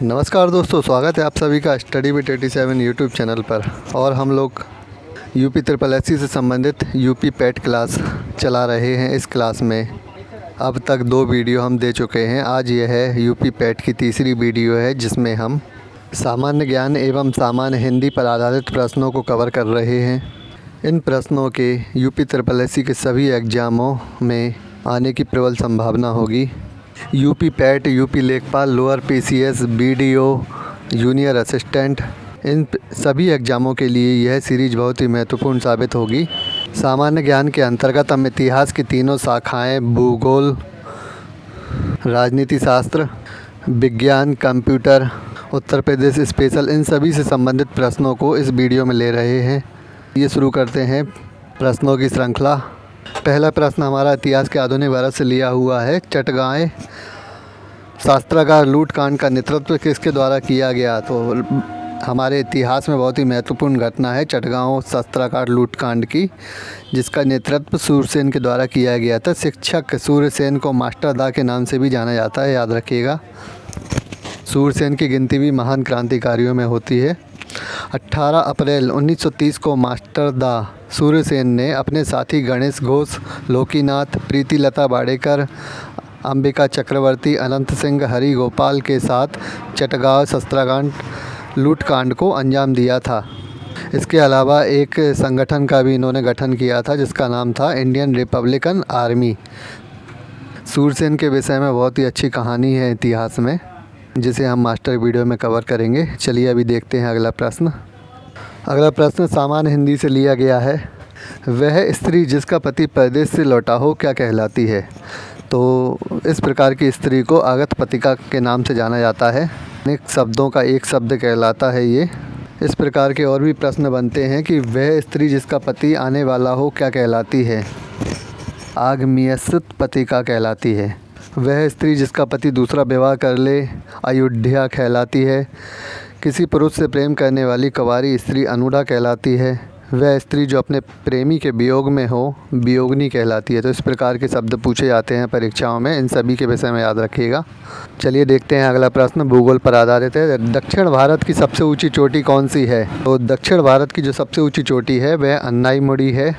नमस्कार दोस्तों, स्वागत है आप सभी का स्टडी विद 87 यूट्यूब चैनल पर। और हम लोग यूपी SSSC से संबंधित यूपी पैट क्लास चला रहे हैं। इस क्लास में अब तक 2 वीडियो हम दे चुके हैं। आज यह है यूपी पैट की तीसरी वीडियो है, जिसमें हम सामान्य ज्ञान एवं सामान्य हिंदी पर आधारित प्रश्नों को कवर कर रहे हैं। इन प्रश्नों के यूपी SSSC के सभी एग्ज़ामों में आने की प्रबल संभावना होगी। यूपी पैट, यूपी लेखपाल, lower PCS, BDO, junior assistant, इन सभी एग्ज़ामों के लिए यह सीरीज़ बहुत ही महत्वपूर्ण साबित होगी। सामान्य ज्ञान के अंतर्गत हम इतिहास की तीनों शाखाएं भूगोल, राजनीति शास्त्र, विज्ञान, कंप्यूटर, उत्तर प्रदेश स्पेशल, इन सभी से संबंधित प्रश्नों को इस वीडियो में ले रहे हैं। ये शुरू करते हैं प्रश्नों की श्रृंखला। पहला प्रश्न हमारा इतिहास के आधुनिक भारत से लिया हुआ है। चटगांव शस्त्रागार लूटकांड का नेतृत्व किसके द्वारा किया गया? तो हमारे इतिहास में बहुत ही महत्वपूर्ण घटना है चटगांव शस्त्रागार लूटकांड की, जिसका नेतृत्व सूरसेन के द्वारा किया गया था। शिक्षक सूरसेन को मास्टर दा के नाम से भी जाना जाता है, याद रखिएगा। सूरसेन की गिनती भी महान क्रांतिकारियों में होती है। 18 अप्रैल 1930 को मास्टर दा सूरसेन ने अपने साथी गणेश घोष, लोकीनाथ, प्रीतिलता वाडेकर, अंबिका चक्रवर्ती, अनंत सिंह, हरि गोपाल के साथ चटगांव शस्त्रागार लूटकांड को अंजाम दिया था। इसके अलावा एक संगठन का भी इन्होंने गठन किया था, जिसका नाम था इंडियन रिपब्लिकन आर्मी। सूरसेन के विषय में बहुत ही अच्छी कहानी है इतिहास में, जिसे हम मास्टर वीडियो में कवर करेंगे। चलिए अभी देखते हैं अगला प्रश्न। अगला प्रश्न सामान्य हिंदी से लिया गया है। वह स्त्री जिसका पति परदेश से लौटा हो क्या कहलाती है? तो इस प्रकार की स्त्री को आगत पतिका के नाम से जाना जाता है। अनेक शब्दों का एक शब्द कहलाता है ये। इस प्रकार के और भी प्रश्न बनते हैं कि वह स्त्री जिसका पति आने वाला हो क्या कहलाती है? आगमयस्यत पतिका कहलाती है। वह स्त्री जिसका पति दूसरा विवाह कर ले अयोध्या कहलाती है। किसी पुरुष से प्रेम करने वाली कुंवारी स्त्री अनुडा कहलाती है। वह स्त्री जो अपने प्रेमी के वियोग में हो वियोगिनी कहलाती है। तो इस प्रकार के शब्द पूछे जाते हैं परीक्षाओं में, इन सभी के विषय में याद रखिएगा। चलिए देखते हैं अगला प्रश्न, भूगोल पर आधारित है। दक्षिण भारत की सबसे ऊंची चोटी कौन सी है? तो दक्षिण भारत की जो सबसे ऊंची चोटी है वह अन्नाईमुड़ी है।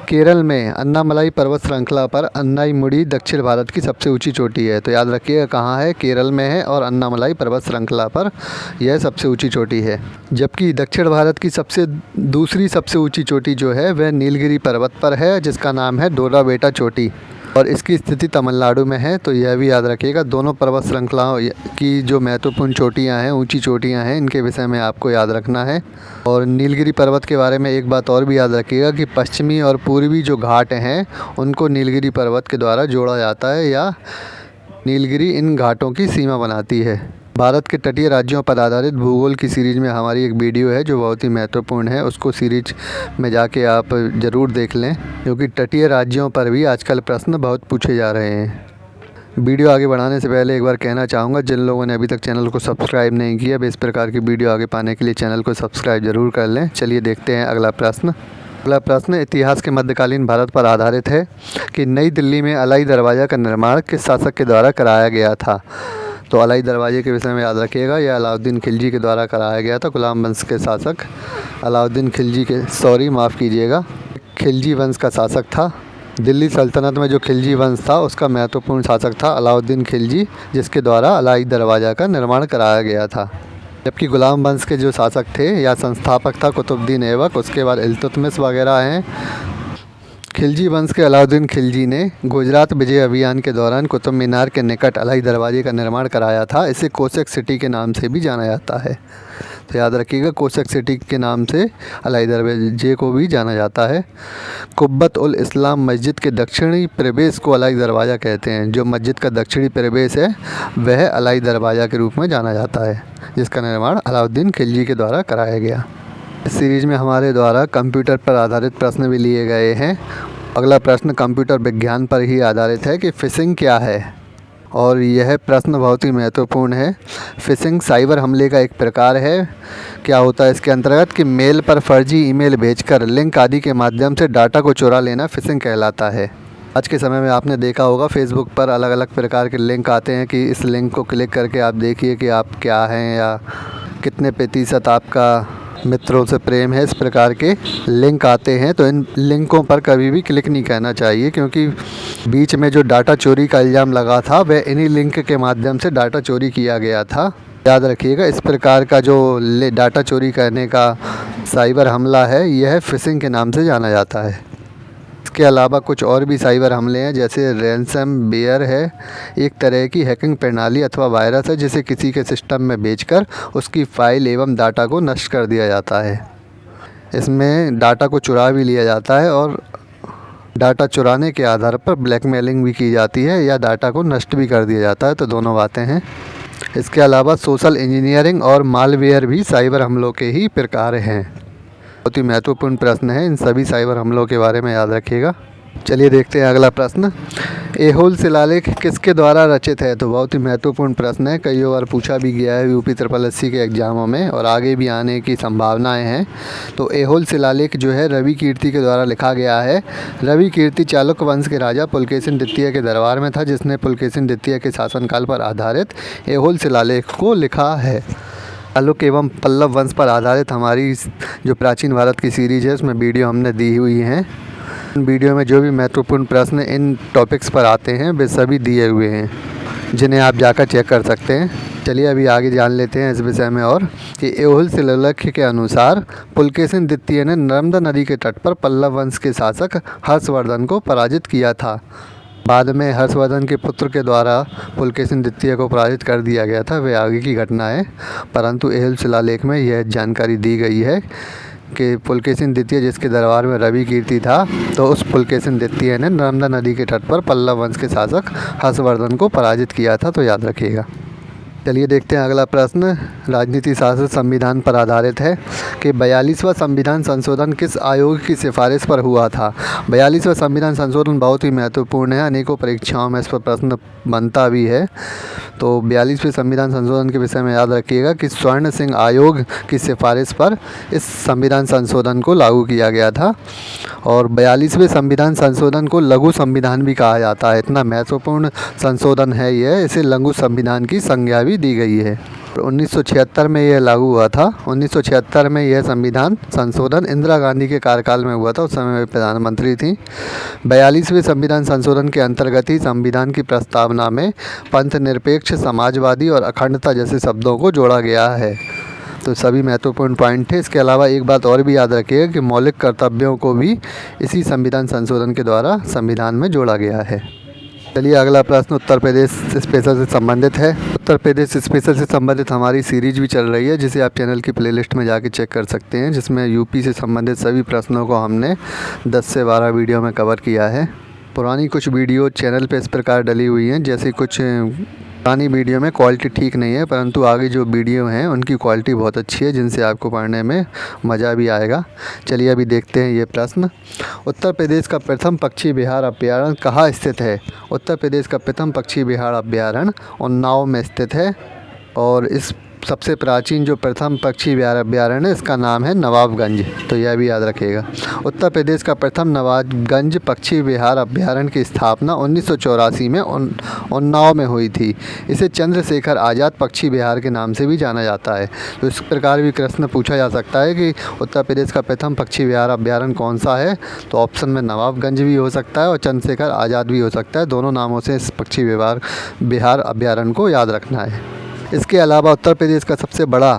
केरल में अन्नामलाई पर्वत श्रृंखला पर अन्नाईमुड़ी दक्षिण भारत की सबसे ऊंची चोटी है। तो याद रखिएगा कहाँ है, केरल में है और अन्नामलाई पर्वत श्रृंखला पर यह सबसे ऊंची चोटी है। जबकि दक्षिण भारत की दूसरी सबसे ऊंची चोटी जो है वह नीलगिरी पर्वत पर है, जिसका नाम है डोराबेटा चोटी, और इसकी स्थिति तमिलनाडु में है। तो यह भी याद रखिएगा। दोनों पर्वत श्रृंखलाओं की जो महत्वपूर्ण चोटियां हैं, ऊंची चोटियां हैं, इनके विषय में आपको याद रखना है। और नीलगिरी पर्वत के बारे में एक बात और भी याद रखिएगा कि पश्चिमी और पूर्वी जो घाट हैं उनको नीलगिरी पर्वत के द्वारा जोड़ा जाता है, या नीलगिरी इन घाटों की सीमा बनाती है। भारत के तटीय राज्यों पर आधारित भूगोल की सीरीज़ में हमारी एक वीडियो है जो बहुत ही महत्वपूर्ण है। उसको सीरीज में जाके आप ज़रूर देख लें, क्योंकि तटीय राज्यों पर भी आजकल प्रश्न बहुत पूछे जा रहे हैं। वीडियो आगे बढ़ाने से पहले एक बार कहना चाहूँगा, जिन लोगों ने अभी तक चैनल को सब्सक्राइब नहीं किया, अब इस प्रकार की वीडियो आगे पाने के लिए चैनल को सब्सक्राइब ज़रूर कर लें। चलिए देखते हैं अगला प्रश्न। अगला प्रश्न इतिहास के मध्यकालीन भारत पर आधारित है कि नई दिल्ली में अलाई दरवाज़ा का निर्माण किस शासक के द्वारा कराया गया था? तो अलाई दरवाजे के विषय में याद रखिएगा, यह अलाउद्दीन खिलजी के द्वारा कराया गया था। गुलाम वंश के शासक अलाउद्दीन खिलजी के माफ़ कीजिएगा, खिलजी वंश का शासक था। दिल्ली सल्तनत में जो खिलजी वंश था उसका महत्वपूर्ण शासक था अलाउद्दीन खिलजी, जिसके द्वारा अलाई दरवाज़ा का निर्माण कराया गया था। जबकि गुलाम वंश के जो शासक थे या संस्थापक था कुतुबुद्दीन ऐबक, उसके बाद इल्तुतमिश वगैरह हैं। खिलजी वंश के अलाउद्दीन खिलजी ने गुजरात विजय अभियान के दौरान कुतुब मीनार के निकट अलाई दरवाजे का निर्माण कराया था। इसे कोसक सिटी के नाम से भी जाना जाता है। तो याद रखिएगा, कोसक सिटी के नाम से अलाई दरवाजे को भी जाना जाता है। कुब्बत उल इस्लाम मस्जिद के दक्षिणी प्रवेश को अलाई दरवाज़ा कहते हैं। जो मस्जिद का दक्षिणी प्रवेश है वह अलाई दरवाज़ा के रूप में जाना जाता है, जिसका निर्माण अलाउद्दीन खिलजी के द्वारा कराया गया। इस सीरीज़ में हमारे द्वारा कंप्यूटर पर आधारित प्रश्न भी लिए गए हैं। अगला प्रश्न कंप्यूटर विज्ञान पर ही आधारित है कि फ़िशिंग क्या है, और यह प्रश्न बहुत ही महत्वपूर्ण है। फ़िशिंग साइबर हमले का एक प्रकार है। क्या होता है इसके अंतर्गत कि मेल पर फर्जी ईमेल भेजकर लिंक आदि के माध्यम से डाटा को चुरा लेना फ़िशिंग कहलाता है। आज के समय में आपने देखा होगा फेसबुक पर अलग अलग प्रकार के लिंक आते हैं कि इस लिंक को क्लिक करके आप देखिए कि आप क्या हैं या कितने प्रतिशत आपका मित्रों से प्रेम है। इस प्रकार के लिंक आते हैं, तो इन लिंकों पर कभी भी क्लिक नहीं करना चाहिए, क्योंकि बीच में जो डाटा चोरी का इल्ज़ाम लगा था वह इन्हीं लिंक के माध्यम से डाटा चोरी किया गया था। याद रखिएगा, इस प्रकार का जो डाटा चोरी करने का साइबर हमला है यह फ़िशिंग के नाम से जाना जाता है। इसके अलावा कुछ और भी साइबर हमले हैं, जैसे रैनसमवेयर है, एक तरह की हैकिंग प्रणाली अथवा वायरस है जिसे किसी के सिस्टम में भेजकर उसकी फ़ाइल एवं डाटा को नष्ट कर दिया जाता है। इसमें डाटा को चुरा भी लिया जाता है और डाटा चुराने के आधार पर ब्लैकमेलिंग भी की जाती है या डाटा को नष्ट भी कर दिया जाता है, तो दोनों बातें हैं। इसके अलावा सोशल इंजीनियरिंग और मालवेयर भी साइबर हमलों के ही प्रकार हैं। बहुत ही महत्वपूर्ण प्रश्न है, इन सभी साइबर हमलों के बारे में याद रखिएगा। चलिए देखते हैं अगला प्रश्न, ऐहोल शिलालेख किसके द्वारा रचित है? तो बहुत ही महत्वपूर्ण प्रश्न है, कई बार पूछा भी गया है यूपी SSSC के एग्ज़ामों में और आगे भी आने की संभावनाएं हैं। तो ऐहोल शिलालेख जो है रवि कीर्ति के द्वारा लिखा गया है। रवि कीर्ति चालुक्य वंश के राजा पुलकेशिन द्वितीय के दरबार में था, जिसने पुलकेशिन द्वितीय के शासनकाल पर आधारित ऐहोल शिलालेख को लिखा है। चालुक्य एवं पल्लव वंश पर आधारित हमारी जो प्राचीन भारत की सीरीज़ है उसमें वीडियो हमने दी हुई हैं। इन वीडियो में जो भी महत्वपूर्ण प्रश्न इन टॉपिक्स पर आते हैं वे सभी दिए हुए हैं, जिन्हें आप जाकर चेक कर सकते हैं। चलिए अभी आगे जान लेते हैं इस विषय में और कि ऐहोल शिलालेख के अनुसार पुलकेशिन द्वितीय ने नर्मदा नदी के तट पर पल्लव वंश के शासक हर्षवर्धन को पराजित किया था। बाद में हर्षवर्धन के पुत्र के द्वारा पुलकेशिन द्वितीय को पराजित कर दिया गया था, वे आगे की घटना है। परंतु ऐहोल शिलालेख में यह जानकारी दी गई है कि पुलकेशिन द्वितीय जिसके दरबार में रवि कीर्ति था, तो उस पुलकेशिन द्वितीय ने नर्मदा नदी के तट पर पल्लव वंश के शासक हर्षवर्धन को पराजित किया था, तो याद रखिएगा। चलिए देखते हैं अगला प्रश्न, राजनीति शास्त्र संविधान पर आधारित है कि 42वां संविधान संशोधन किस आयोग की सिफारिश पर हुआ था? 42वां संविधान संशोधन बहुत ही महत्वपूर्ण है, अनेकों परीक्षाओं में इस पर प्रश्न बनता भी है। तो 42वें संविधान संशोधन के विषय में याद रखिएगा कि स्वर्ण सिंह आयोग की सिफारिश पर इस संविधान संशोधन को लागू किया गया था। और 42वें संविधान संशोधन को लघु संविधान भी कहा जाता है। इतना महत्वपूर्ण संशोधन है यह, इसे लघु संविधान की संज्ञा भी दी गई है। 1976 में यह लागू हुआ था। 1976 में यह संविधान संशोधन इंदिरा गांधी के कार्यकाल में हुआ था, उस समय वे प्रधानमंत्री थी। 42वें संविधान संशोधन के अंतर्गत ही संविधान की प्रस्तावना में पंथ निरपेक्ष, समाजवादी और अखंडता जैसे शब्दों को जोड़ा गया है। तो सभी महत्वपूर्ण पॉइंट थे। इसके अलावा एक बात और भी याद रखिएगा कि मौलिक कर्तव्यों को भी इसी संविधान संशोधन के द्वारा संविधान में जोड़ा गया है। चलिए अगला प्रश्न उत्तर प्रदेश स्पेशल से संबंधित है। उत्तर प्रदेश स्पेशल से संबंधित हमारी सीरीज भी चल रही है, जिसे आप चैनल की प्लेलिस्ट में जाके चेक कर सकते हैं, जिसमें यूपी से संबंधित सभी प्रश्नों को हमने 10 से 12 वीडियो में कवर किया है। पुरानी कुछ वीडियो चैनल पे इस प्रकार डली हुई हैं, जैसे कुछ पुरानी वीडियो में क्वालिटी ठीक नहीं है, परंतु आगे जो वीडियो हैं उनकी क्वालिटी बहुत अच्छी है, जिनसे आपको पढ़ने में मज़ा भी आएगा। चलिए अभी देखते हैं ये प्रश्न। उत्तर प्रदेश का प्रथम पक्षी विहार अभ्यारण्य कहाँ स्थित है? उत्तर प्रदेश का प्रथम पक्षी विहार अभ्यारण्य उन्नाव में स्थित है। और इस सबसे प्राचीन जो प्रथम पक्षी विहार अभ्यारण्य है इसका नाम है नवाबगंज, तो यह भी याद रखिएगा। उत्तर प्रदेश का प्रथम नवाबगंज पक्षी विहार अभ्यारण्य की स्थापना 1984 में उन्नाव में हुई थी। इसे चंद्रशेखर आज़ाद पक्षी विहार के नाम से भी जाना जाता है। तो इस प्रकार भी प्रश्न पूछा जा सकता है कि उत्तर प्रदेश का प्रथम पक्षी विहार अभ्यारण्य कौन सा है? तो ऑप्शन में नवाबगंज भी हो सकता है और चंद्रशेखर आज़ाद भी हो सकता है। दोनों नामों से इस पक्षी विहार अभ्यारण्य को याद रखना है। इसके अलावा उत्तर प्रदेश का सबसे बड़ा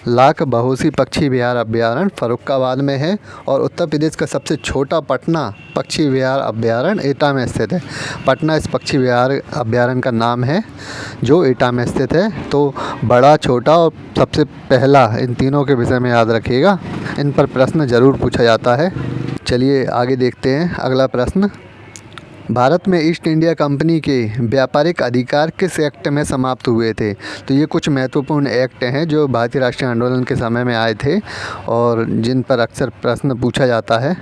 लाख बहोसी पक्षी विहार अभ्यारण्य फर्रुखाबाद में है और उत्तर प्रदेश का सबसे छोटा पटना पक्षी विहार अभ्यारण्य एटा में स्थित है। पटना इस पक्षी विहार अभ्यारण्य का नाम है जो एटा में स्थित है। तो बड़ा, छोटा और सबसे पहला, इन तीनों के विषय में याद रखिएगा, इन पर प्रश्न ज़रूर पूछा जाता है। चलिए आगे देखते हैं अगला प्रश्न। भारत में ईस्ट इंडिया कंपनी के व्यापारिक अधिकार किस एक्ट में समाप्त हुए थे? तो ये कुछ महत्वपूर्ण एक्ट हैं जो भारतीय राष्ट्रीय आंदोलन के समय में आए थे और जिन पर अक्सर प्रश्न पूछा जाता है।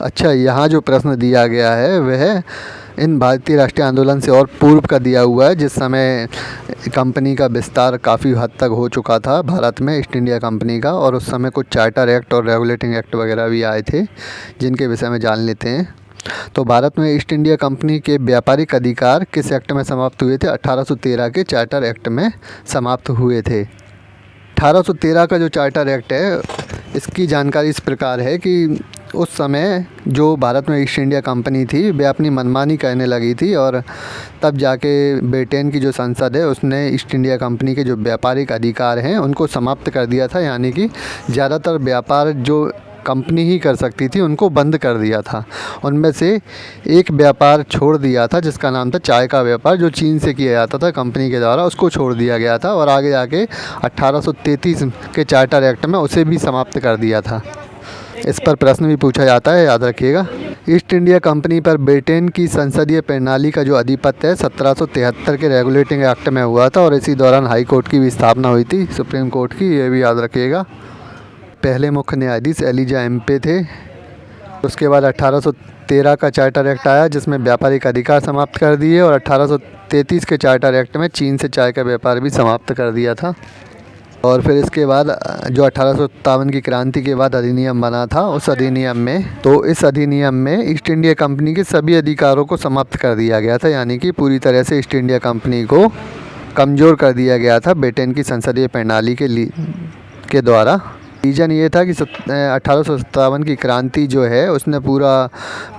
अच्छा, यहाँ जो प्रश्न दिया गया है वह इन भारतीय राष्ट्रीय आंदोलन से और पूर्व का दिया हुआ है, जिस समय कंपनी का विस्तार काफ़ी हद तक हो चुका था भारत में, ईस्ट इंडिया कंपनी का, और उस समय कुछ चार्टर एक्ट और रेगुलेटिंग एक्ट वगैरह भी आए थे, जिनके विषय में जान लेते हैं। तो भारत में ईस्ट इंडिया कंपनी के व्यापारिक अधिकार किस एक्ट में समाप्त हुए थे? 1813 के चार्टर एक्ट में समाप्त हुए थे। 1813 का जो चार्टर एक्ट है, इसकी जानकारी इस प्रकार है कि उस समय जो भारत में ईस्ट इंडिया कंपनी थी वे अपनी मनमानी करने लगी थी, और तब जाके ब्रिटेन की जो संसद है उसने ईस्ट इंडिया कंपनी के जो व्यापारिक अधिकार हैं उनको समाप्त कर दिया था, यानी कि ज़्यादातर व्यापार जो कंपनी ही कर सकती थी उनको बंद कर दिया था। उनमें से एक व्यापार छोड़ दिया था जिसका नाम था चाय का व्यापार, जो चीन से किया जाता था कंपनी के द्वारा, उसको छोड़ दिया गया था, और आगे जाके 1833 के चार्टर एक्ट में उसे भी समाप्त कर दिया था। इस पर प्रश्न भी पूछा जाता है, याद रखिएगा। ईस्ट इंडिया कंपनी पर ब्रिटेन की संसदीय प्रणाली का जो अधिपत्य है 1773 के रेगुलेटिंग एक्ट में हुआ था, और इसी दौरान हाई कोर्ट की भी स्थापना हुई थी, सुप्रीम कोर्ट की, ये भी याद रखिएगा। पहले मुख्य न्यायाधीश एलिजा एम्पे थे। उसके बाद 1813 का चार्टर एक्ट आया जिसमें व्यापारिक अधिकार समाप्त कर दिए, और 1833 के चार्टर एक्ट में चीन से चाय का व्यापार भी समाप्त कर दिया था। और फिर इसके बाद जो 1857 की क्रांति के बाद अधिनियम बना था, उस अधिनियम में इस अधिनियम में ईस्ट इंडिया कंपनी के सभी अधिकारों को समाप्त कर दिया गया था, यानी कि पूरी तरह से ईस्ट इंडिया कंपनी को कमज़ोर कर दिया गया था ब्रिटेन की संसदीय प्रणाली के द्वारा। रीज़न ये था कि 1857 की क्रांति जो है उसने पूरा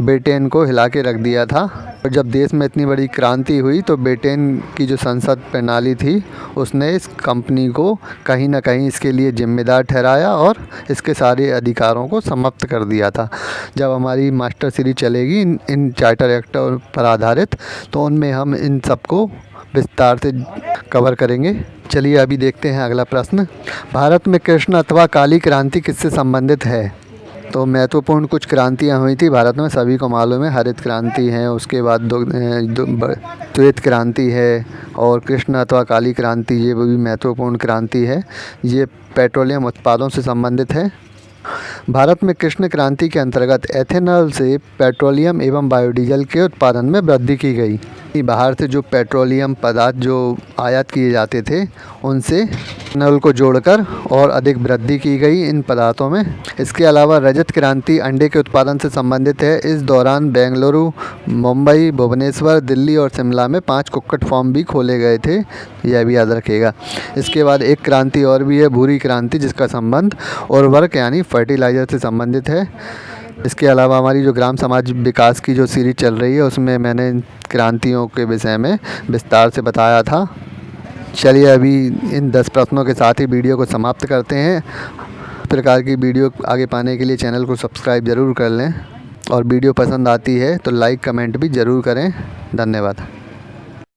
ब्रिटेन को हिला के रख दिया था, और जब देश में इतनी बड़ी क्रांति हुई तो ब्रिटेन की जो संसद प्रणाली थी उसने इस कंपनी को कहीं ना कहीं इसके लिए जिम्मेदार ठहराया और इसके सारे अधिकारों को समाप्त कर दिया था। जब हमारी मास्टर सीरीज चलेगी इन चार्टर एक्ट पर आधारित, तो उनमें हम इन सबको विस्तार से कवर करेंगे। चलिए अभी देखते हैं अगला प्रश्न। भारत में कृष्ण अथवा काली क्रांति किससे संबंधित है? तो महत्वपूर्ण कुछ क्रांतियाँ हुई थी भारत में, सभी को मालूम है। हरित क्रांति है, उसके बाद श्वेत क्रांति है, और कृष्ण अथवा काली क्रांति, ये भी महत्वपूर्ण क्रांति है। ये पेट्रोलियम उत्पादों से संबंधित है। भारत में कृष्ण क्रांति के अंतर्गत एथेनॉल से पेट्रोलियम एवं बायोडीजल के उत्पादन में वृद्धि की गई। बाहर से जो पेट्रोलियम पदार्थ जो आयात किए जाते थे उनसे एथेनॉल को जोड़कर और अधिक वृद्धि की गई इन पदार्थों में। इसके अलावा रजत क्रांति अंडे के उत्पादन से संबंधित है। इस दौरान बेंगलुरु, मुंबई, भुवनेश्वर, दिल्ली और शिमला में 5 कुक्कुट फार्म भी खोले गए थे, यह भी याद रखिएगा। इसके बाद एक क्रांति और भी है, भूरी क्रांति, जिसका संबंध उर्वरक यानी फर्टिलाइज़र से संबंधित है। इसके अलावा हमारी जो ग्राम समाज विकास की जो सीरीज चल रही है उसमें मैंने क्रांतियों के विषय में विस्तार से बताया था। चलिए अभी इन 10 प्रश्नों के साथ ही वीडियो को समाप्त करते हैं। इस प्रकार की वीडियो आगे पाने के लिए चैनल को सब्सक्राइब ज़रूर कर लें, और वीडियो पसंद आती है तो लाइक कमेंट भी ज़रूर करें। धन्यवाद।